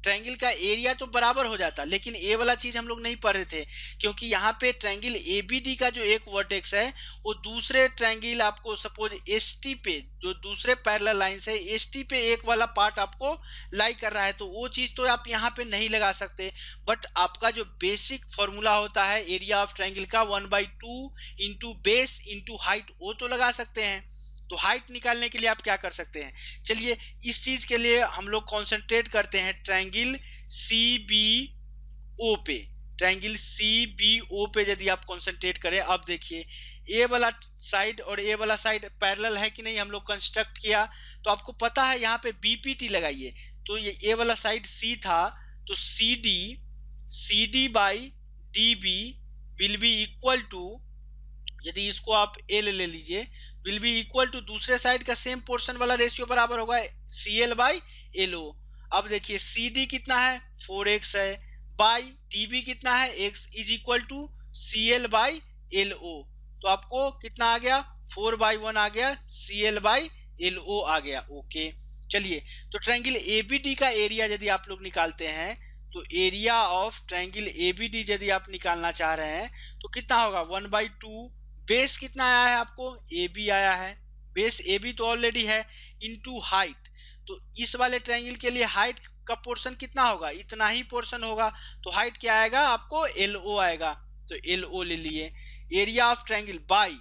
ट्रायंगल का एरिया तो बराबर हो जाता, लेकिन ए वाला चीज हम लोग नहीं पढ़ रहे थे, क्योंकि यहाँ पे ट्रायंगल ए बी डी का जो एक वर्टेक्स है वो दूसरे ट्रायंगल, आपको सपोज एस टी पे, जो दूसरे पैरेलल लाइन से एस टी पे एक वाला पार्ट आपको लाई कर रहा है, तो वो चीज तो आप यहाँ पे नहीं लगा सकते। बट आपका जो बेसिक फॉर्मूला होता है एरिया ऑफ ट्रायंगल का 1/2 इंटू बेस इंटू हाइट, वो तो लगा सकते हैं। तो हाइट निकालने के लिए आप क्या कर सकते हैं, चलिए इस चीज के लिए हम लोग कॉन्सेंट्रेट करते हैं ट्रायंगल सी बी ओ पे, ट्रायंगल सी बी ओ पे यदि आप कॉन्सेंट्रेट करें, अब देखिए ए वाला साइड और ए वाला साइड पैरेलल है कि नहीं, हम लोग कंस्ट्रक्ट किया तो आपको पता है यहाँ पे बीपीटी लगाइए, तो ये ए वाला साइड सी था, तो C D by D B will be equal to, यदि इसको आप एल ले लीजिए, विल बी इक्वल टू दूसरे साइड का सेम पोर्शन वाला रेशियो बराबर होगा C L by L O. अब देखिए सी डी कितना है 4x है, बाई डी बी कितना है x is equal to C L by L O, तो आपको कितना आ गया 4/1 आ गया, C L by L O आ गया। ओके, चलिए तो ट्रायंगल ए बी डी का एरिया यदि आप लोग निकालते हैं, तो area of triangle A B D यदि आप निकालना चाह रहे हैं तो कितना होगा 1/2, बेस कितना आया है आपको ए बी आया है, बेस ए बी तो ऑलरेडी है, इनटू हाइट, तो इस वाले ट्रायंगल के लिए हाइट का पोर्शन कितना होगा, इतना ही पोर्शन होगा, तो हाइट क्या आएगा आपको एल ओ आएगा, तो एल ओ ले लिए। एरिया ऑफ ट्रायंगल बाई,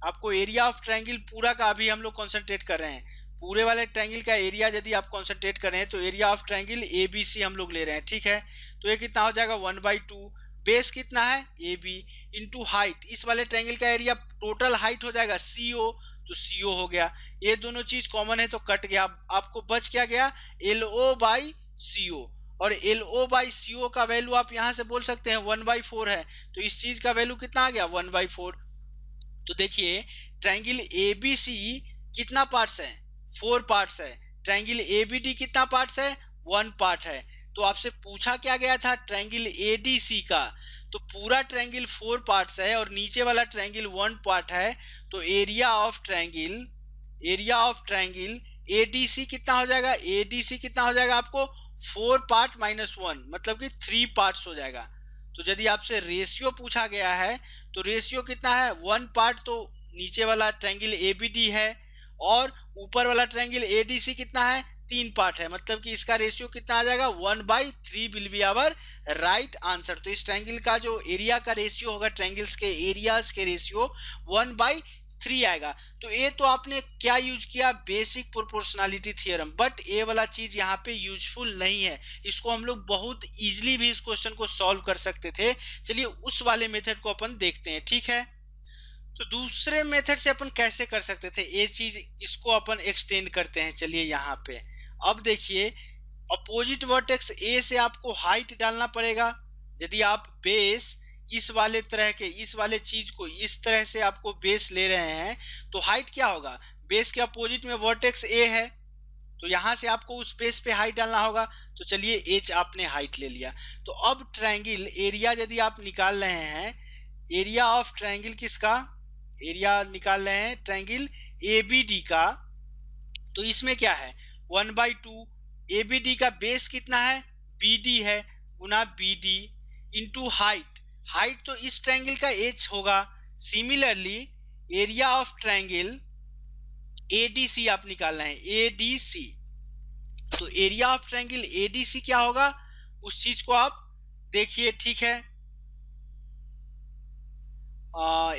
आपको एरिया ऑफ ट्रायंगल पूरा का अभी हम लोग कॉन्सेंट्रेट कर रहे हैं, पूरे वाले ट्रायंगल का एरिया यदि आप कॉन्सेंट्रेट कर रहे हैं तो area of triangle A B C हम लोग ले रहे हैं, ठीक है, तो ये कितना हो जाएगा 1/2, बेस कितना है ए बी इंटू हाइट, इस वाले ट्रायंगल का एरिया टोटल हाइट हो जाएगा सी ओ, तो सी ओ हो गया, ये दोनों चीज कॉमन है तो कट गया, आपको बच क्या गया एल ओ बाई सी ओ, और एल ओ बाई सी ओ का वैल्यू आप यहाँ से बोल सकते हैं 1/4 है, तो इस चीज का वैल्यू कितना आ गया 1/4। तो देखिए ट्रायंगल ए बी सी कितना पार्ट्स है 4 पार्ट्स है, ट्रायंगल ए बी डी कितना पार्ट्स है 1 पार्ट है, तो आपसे पूछा क्या गया था ट्रायंगल ए डी सी का, तो पूरा ट्रायंगल 4 पार्ट्स है और नीचे वाला ट्रायंगल 1 पार्ट है, तो एरिया ऑफ ट्रायंगल एडीसी कितना हो जाएगा, एडीसी कितना हो जाएगा आपको 4 पार्ट माइनस 1, मतलब कि 3 पार्ट्स हो जाएगा। तो यदि आपसे रेशियो पूछा गया है तो रेशियो कितना है 1 पार्ट तो नीचे वाला ट्रायंगल एबीडी है और ऊपर वाला ट्रायंगल एडीसी कितना है 3 पार्ट है, मतलब कि इसका रेशियो कितना आ जाएगा 1/3 will be our right answer. तो इस ट्रायंगल का जो एरिया का रेशियो होगा, ट्रायंगल्स के एरियाज के रेशियो 1/3 आएगा। तो ये तो आपने क्या यूज किया, बेसिक प्रोपोर्शनलिटी थ्योरम, बट ये वाला चीज यहाँ पे यूजफुल नहीं है, इसको हम लोग बहुत इजीली भी इस क्वेश्चन को सॉल्व कर सकते थे। चलिए उस वाले मेथड को अपन देखते हैं, ठीक है। तो दूसरे मेथड से अपन कैसे कर सकते थे ये चीज, इसको अपन एक्सटेंड करते हैं। चलिए यहाँ पे अब देखिए अपोजिट वर्टेक्स ए से आपको हाइट डालना पड़ेगा। यदि आप बेस इस वाले तरह के, इस वाले चीज को इस तरह से आपको बेस ले रहे हैं तो हाइट क्या होगा, बेस के अपोजिट में वर्टेक्स ए है तो यहां से आपको उस बेस पे हाइट डालना होगा। तो चलिए एच आपने हाइट ले लिया। तो अब ट्रायंगल एरिया यदि आप निकाल रहे हैं, एरिया ऑफ ट्रायंगल किसका, एरिया निकाल रहे हैं ट्रायंगल ABD का, तो इसमें क्या है 1/2 ABD का बेस कितना है BD है गुना BD इंटू हाइट, हाइट तो इस ट्रायंगल का h होगा। Similarly area of triangle ADC आप निकालना है ADC, तो एरिया ऑफ ट्रायंगल ADC क्या होगा उस चीज को आप देखिए, ठीक है।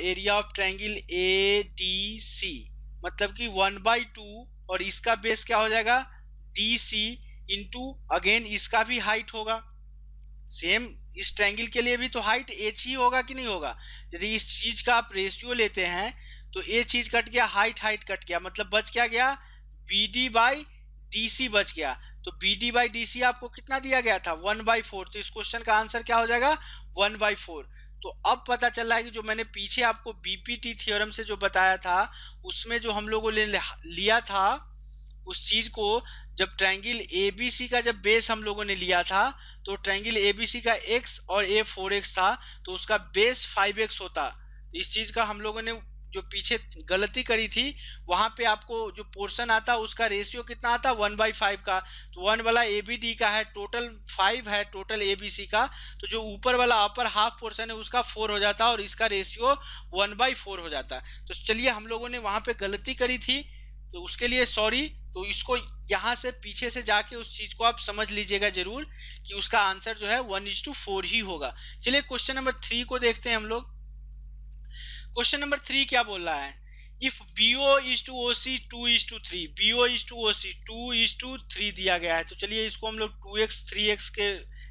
एरिया ऑफ ट्रायंगल ADC मतलब कि 1/2 और इसका बेस क्या हो जाएगा DC इंटू अगेन इसका भी हाइट होगा, सेम इस ट्रायंगल के लिए भी तो हाइट h ही होगा कि नहीं होगा। यदि इस चीज का आप रेशियो लेते हैं तो ये चीज कट गया, हाइट हाइट कट गया, मतलब बच क्या गया BD/DC बच गया। तो BD/DC आपको कितना दिया गया था 1/4, तो इस क्वेश्चन का आंसर क्या हो जाएगा 1/4। तो अब पता चल रहा है कि जो मैंने पीछे आपको BPT थ्योरम से जो बताया था उसमें जो हम लोगों ने लिया था उस चीज को, जब ट्रायंगल ABC का जब बेस हम लोगों ने लिया था तो ट्रायंगल ABC का x और a 4x था तो उसका बेस 5x होता। तो इस चीज का हम लोगों ने जो पीछे गलती करी थी वहां पे आपको जो पोर्शन आता उसका रेशियो कितना आता 1/5 का, तो 1 वाला ABD का है, टोटल 5 है टोटल ABC का, तो जो ऊपर वाला अपर हाफ पोर्शन है उसका 4 हो जाता और इसका रेशियो 1/4 हो जाता। तो चलिए हम लोगों ने वहां पे गलती करी थी तो उसके लिए सॉरी। तो इसको यहाँ से पीछे से जाके उस चीज को आप समझ लीजिएगा जरूर कि उसका आंसर जो है 1:4 ही होगा। चलिए क्वेश्चन नंबर 3 को देखते हैं हम लोग। क्वेश्चन नंबर 3 क्या बोल रहा है, if BO is to OC 2:3, BO is to OC 2:3 दिया गया है, तो चलिए इसको हम लोग 2x 3x के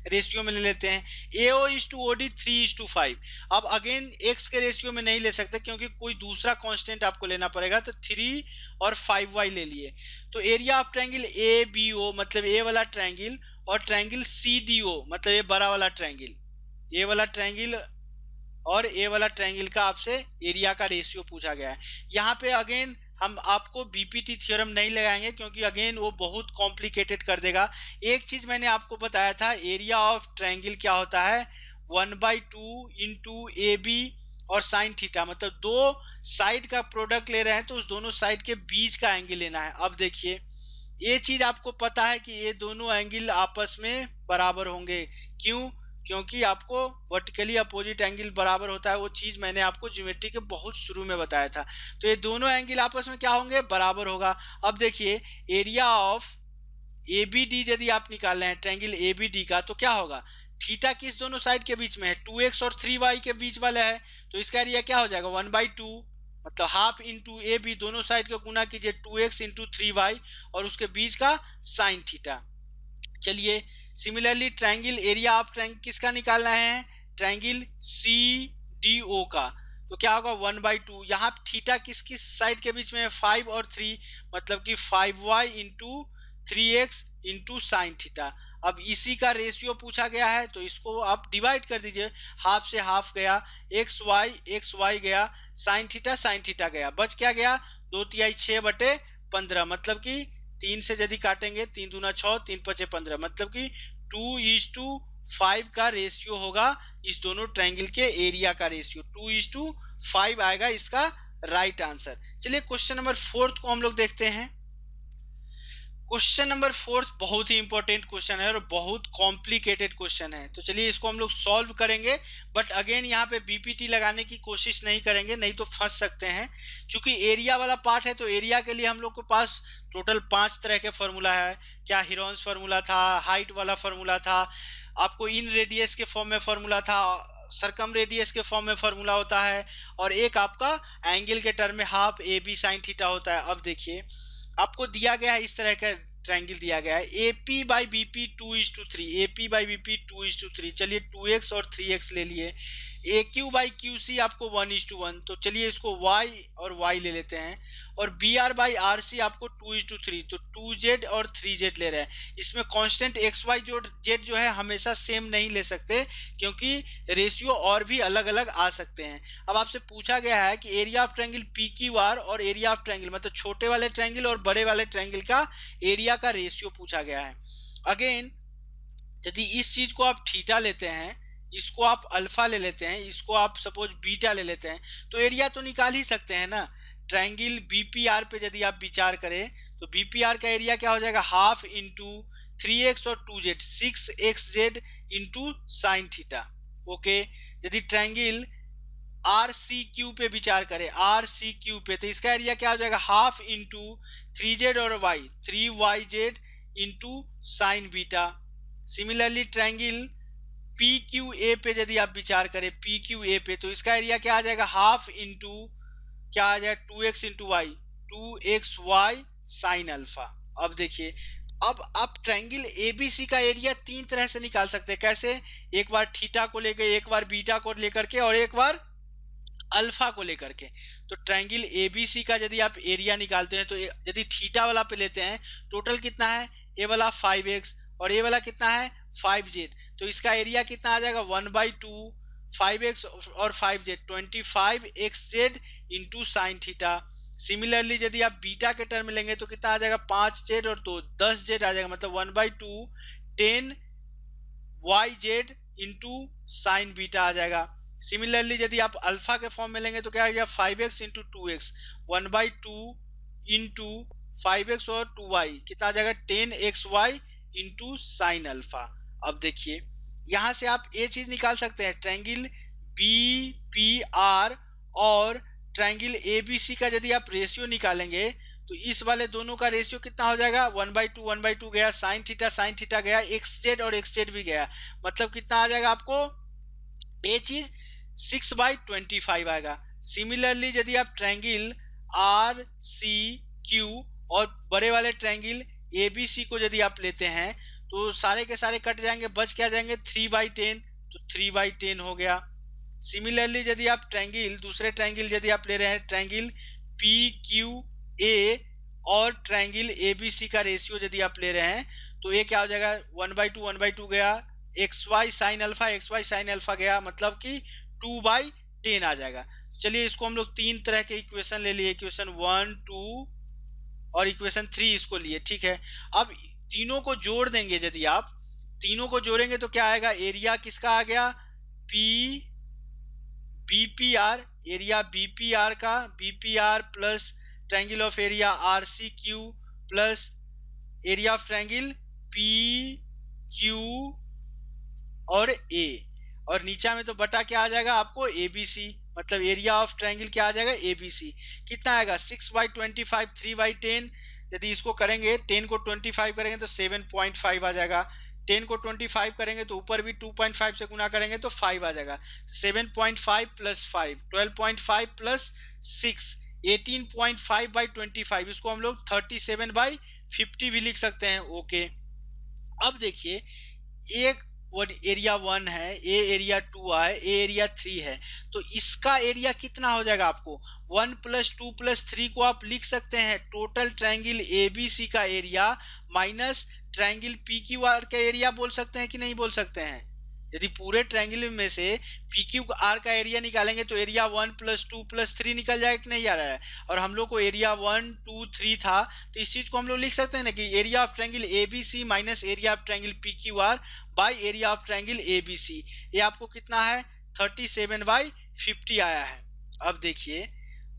रेशियो में ले लेते हैं। AO is to OD 3:5, अब अगेन x के रेशियो में नहीं ले सकते क्योंकि कोई दूसरा कांस्टेंट आपको लेना पड़ेगा, तो 3 और 5y ले लिए। तो एरिया ऑफ ट्रायंगल ABO मतलब ए वाला ट्रायंगल और ट्रायंगल CDO मतलब ये बड़ा वाला ट्रायंगल, ये वाला ट्रायंगल और ए वाला ट्रायंगल का आपसे एरिया का रेशियो पूछा गया है। यहाँ पे अगेन हम आपको BPT थ्योरम नहीं लगाएंगे क्योंकि अगेन वो बहुत कॉम्प्लिकेटेड कर देगा। एक चीज मैंने आपको बताया था, एरिया ऑफ ट्रायंगल क्या होता है 1/2 इंटू AB और साइन थीटा, मतलब दो साइड का प्रोडक्ट ले रहे हैं तो उस दोनों साइड के बीच का एंगल लेना है। अब देखिए ये चीज आपको पता है कि ये दोनों एंगल आपस में बराबर होंगे, क्यों, क्योंकि आपको वर्टिकली अपोजिट एंगल बराबर होता है, वो चीज मैंने आपको ज्योमेट्री के बहुत शुरू में बताया था। तो ये दोनों एंगल आपस में क्या होंगे बराबर होगा। अब देखिए एरिया ऑफ ABD यदि आप निकाल रहे हैं ट्रायंगल ABD का तो क्या होगा, थीटा किस दोनों साइड के बीच में है 2x और 3y के बीच वाला है, तो इसका एरिया क्या हो जाएगा 1/2 मतलब हाफ इंटू AB, दोनों साइड को गुना कीजिए 2x इंटू 3y और उसके बीच का साइन थीटा। चलिए similarly triangle area of triangle किसका निकालना है ट्रायंगल CDO का, तो क्या होगा 1/2, यहाँ थीटा किस किस साइड के बीच में है 5 और 3 मतलब कि 5y into 3x into sine theta. अब इसी का रेशियो पूछा गया है तो इसको आप डिवाइड कर दीजिए, हाफ से हाफ गया, xy गया, साइन थीटा गया, बच क्या गया 2/3 6/15 मतलब कि 3 से यदि काटेंगे 3 दूना 6 3 5 15 मतलब कि 2:5 का रेशियो होगा इस दोनों ट्रायंगल के एरिया का रेशियो 2:5 आएगा इसका राइट आंसर। चलिए क्वेश्चन नंबर 4 को हम लोग देखते हैं। क्वेश्चन नंबर 4 बहुत ही इंपॉर्टेंट क्वेश्चन है और बहुत कॉम्प्लिकेटेड क्वेश्चन है, तो चलिए इसको हम लोग सॉल्व करेंगे, बट अगेन यहाँ पे BPT लगाने की कोशिश नहीं करेंगे, नहीं तो फंस सकते हैं। क्योंकि एरिया वाला पार्ट है तो एरिया के लिए हम लोग के पास टोटल 5 तरह के फॉर्मूला है, क्या हीरोन्स फार्मूला था, हाइट वाला फार्मूला था, आपको इन रेडियस के फॉर्म में फार्मूला था, सरकम रेडियस के फॉर्म में फार्मूला होता है, और एक आपका एंगल के टर्म में हाफ AB साइन थीटा होता है। अब देखिए आपको दिया गया है इस तरह का ट्रायंगल दिया गया है AP/BP 2:3, AP/BP 2:3, चलिए 2x और 3x ले लिए, AQ/QC आपको 1:1, तो चलिए इसको y और y ले लेते हैं, और BR/RC आपको 2:3, तो 2z और 3z ले रहे हैं। इसमें कांस्टेंट XY z जो है हमेशा सेम नहीं ले सकते क्योंकि रेशियो और भी अलग अलग आ सकते हैं। अब आपसे पूछा गया है कि एरिया ऑफ ट्रायंगल PQR और एरिया ऑफ ट्रायंगल मतलब छोटे वाले ट्रायंगल और बड़े वाले ट्रायंगल का एरिया का रेशियो पूछा गया है। अगेन यदि इस चीज को आप थीटा लेते हैं, इसको आप अल्फा ले लेते हैं, इसको आप सपोज बीटा ले लेते हैं, तो एरिया तो निकाल ही सकते हैं ना। ट्रायंगल बीपीआर पे यदि आप विचार करें तो बीपीआर का एरिया क्या हो जाएगा, हाफ इंटू 3x और 2z, 6xz into sine theta. Okay, यदि ट्रायंगल आर सी क्यू पे विचार करें, आर सी क्यू पे, तो इसका एरिया क्या हो जाएगा, हाफ इंटू 3z और y, 3yz into sine beta. Similarly triangle P Q A पे यदि आप विचार करें, पी क्यू ए पे, तो इसका एरिया क्या आ जाएगा, हाफ इंटू क्या आ जाएगा, 2x into Y, 2xy sine alpha. अब देखिए, अब आप ट्रायंगल एबीसी का एरिया तीन तरह से निकाल सकते हैं। कैसे, एक बार थीटा को लेकर, एक बार बीटा को लेकर के, और एक बार अल्फा को लेकर के। तो ट्रायंगल एबीसी का यदि आप एरिया निकालते हैं तो यदि थीटा वाला पे लेते हैं, टोटल कितना है, ए वाला 5x और ए वाला कितना है 5z, तो इसका एरिया कितना आ जाएगा, 1/2 5x और 5z, 25xz into sine theta. Similarly यदि आप बीटा के टर्म में लेंगे तो कितना आ जाएगा, 5z और 2 10z आ जाएगा, मतलब 1/2 10yz इंटू साइन बीटा आ जाएगा। सिमिलरली यदि आप अल्फा के फॉर्म में लेंगे तो क्या आ जाएगा, 5x into 2x, 1/2 into 5x और 2y कितना आ जाएगा, 10xy इंटू साइन अल्फा। अब देखिए, यहां से आप ये चीज निकाल सकते हैं, ट्रायंगल बी पी आर और ट्रायंगल ए बी सी का यदि आप रेशियो निकालेंगे तो इस वाले दोनों का रेशियो कितना हो जाएगा, 1/2 गया, साइन थीटा गया, xz और xz भी गया, मतलब कितना आ जाएगा आपको, ये चीज 6/25 आएगा। सिमिलरली यदि आप ट्रायंगल आर सी क्यू और बड़े वाले ट्रायंगल ए बी सी को यदि आप लेते हैं तो सारे के सारे कट जाएंगे, बच क्या जाएंगे, 3/10, तो 3/10 हो गया। सिमिलरली यदि आप ट्रायंगल, दूसरे ट्रायंगल यदि आप ले रहे हैं, ट्रायंगल पी क्यू ए और ट्रायंगल ए बी सी का रेशियो यदि आप ले रहे हैं तो ये क्या हो जाएगा, 1/2 गया, xy साइन अल्फा गया, मतलब कि 2/10 आ जाएगा। चलिए इसको हम लोग तीन तरह के इक्वेशन ले लिए, इक्वेशन 1, 2 और इक्वेशन 3 इसको लिए, ठीक है। अब तीनों को जोड़ देंगे, यदि आप तीनों को जोड़ेंगे तो क्या आएगा, एरिया किसका आ गया, पी बीपीआर, एरिया बीपीआर का, BPR plus triangle of area R C Q plus area of triangle P Q और ए, और नीचा में तो बटा क्या आ जाएगा आपको, एबीसी, मतलब एरिया ऑफ ट्रायंगल क्या आ जाएगा, एबीसी। कितना आएगा, 6/25 3/10, यदि इसको करेंगे 10 को 25 करेंगे तो 7.5 आ जाएगा, 10 को 25 करेंगे तो ऊपर भी 2.5 से गुना करेंगे तो 5 आ जाएगा, 7.5 प्लस 5 12.5 प्लस 6 18.5/25, इसको हम लोग 37/50 भी लिख सकते हैं। ओके, अब देखिए, एक एरिया 1 है, ए एरिया 2 है, ए एरिया 3 है, तो इसका एरिया कितना हो जाएगा आपको, 1 + 2 + 3 को आप लिख सकते हैं total triangle A B C का area minus triangle P Q R का एरिया, बोल सकते हैं कि नहीं बोल सकते हैं। यदि पूरे ट्रायंगल में से पी क्यू आर का एरिया निकालेंगे तो एरिया 1 + 2 + 3 निकल जाएगा कि नहीं आ रहा है, और हम लोग को एरिया 1 2 3 था, तो इस चीज को हम लोग लिख सकते हैं ना कि area of triangle A B C minus area of triangle P Q R by area of triangle A B C. ये आपको कितना है, 37/50 आया है। अब देखिए,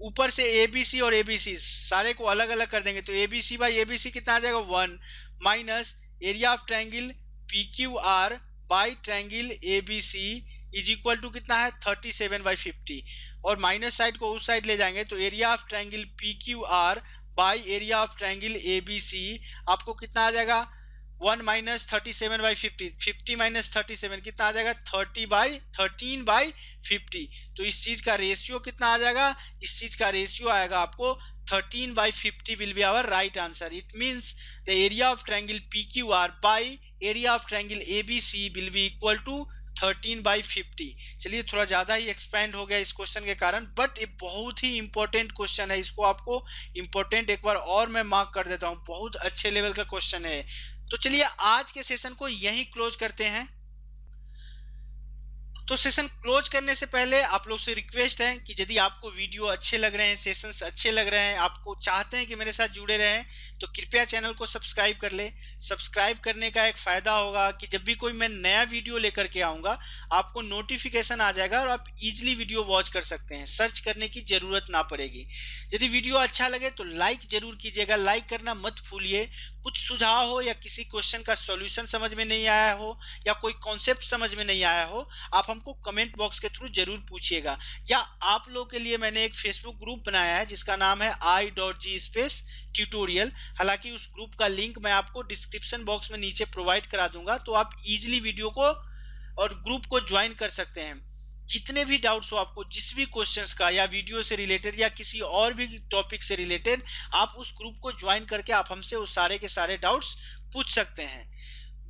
ऊपर से ए बी सी और ए बी सी सारे को अलग अलग कर देंगे तो A B C by A B C कितना आ जाएगा, 1 minus area of triangle P Q R by triangle A B C is equal to कितना है, 37/50, और माइनस साइड को उस साइड ले जाएंगे तो area of triangle P Q R by area of triangle A B C आपको कितना आ जाएगा, 1 माइनस 37/50, 50 माइनस 37 कितना आ जाएगा, 13/50। तो इस चीज का रेशियो कितना आ जाएगा, इस चीज का रेशियो आएगा आपको 13/50 will be our right answer. It means the area of triangle PQR by area of triangle ABC will be equal to 13/50। चलिए थोड़ा ज्यादा ही एक्सपेंड हो गया इस क्वेश्चन के कारण, बट ये बहुत ही इंपॉर्टेंट क्वेश्चन है, इसको आपको इंपॉर्टेंट एक बार और मैं मार्क कर देता हूँ, बहुत अच्छे लेवल का क्वेश्चन है। तो चलिए आज के सेशन को यहीं क्लोज करते हैं। तो सेशन क्लोज करने से पहले आप लोग से रिक्वेस्ट है कि यदि आपको वीडियो अच्छे लग रहे हैं, सेशंस अच्छे लग रहे हैं, आपको चाहते हैं कि मेरे साथ जुड़े रहें, तो कृपया चैनल को सब्सक्राइब कर ले। सब्सक्राइब करने का एक फायदा होगा कि जब भी कोई मैं नया वीडियो लेकर के आऊँगा आपको नोटिफिकेशन आ जाएगा और आप इजीली वीडियो वॉच कर सकते हैं, सर्च करने की ज़रूरत ना पड़ेगी। यदि वीडियो अच्छा लगे तो लाइक ज़रूर कीजिएगा, लाइक करना मत भूलिए। कुछ सुझाव हो या किसी क्वेश्चन का सॉल्यूशन समझ में नहीं आया हो या कोई कॉन्सेप्ट समझ में नहीं आया हो, आप हमको कमेंट बॉक्स के थ्रू जरूर पूछिएगा। या आप लोगों के लिए मैंने एक फेसबुक ग्रुप बनाया है जिसका नाम है i.g स्पेस ट्यूटोरियल। हालांकि उस ग्रुप का लिंक मैं आपको डिस्क्रिप्शन बॉक्स में नीचे प्रोवाइड करा दूंगा, तो आप इजीली वीडियो को और ग्रुप को ज्वाइन कर सकते हैं। जितने भी डाउट्स हो आपको जिस भी क्वेश्चंस का या वीडियो से रिलेटेड या किसी और भी टॉपिक से रिलेटेड, आप उस ग्रुप को ज्वाइन करके आप हमसे उस सारे के सारे डाउट्स पूछ सकते हैं।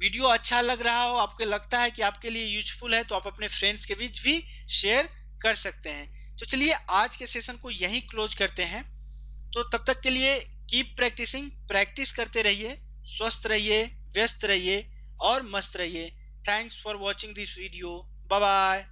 वीडियो अच्छा लग रहा हो, आपको लगता है कि आपके लिए यूजफुल है, तो आप अपने फ्रेंड्स के बीच भी शेयर कर सकते हैं। तो चलिए आज के सेशन को यहीं क्लोज करते हैं। तो तब तक के लिए कीप प्रैक्टिसिंग, प्रैक्टिस करते रहिए, स्वस्थ रहिए, व्यस्त रहिए और मस्त रहिए। Thanks for watching this video. Bye bye.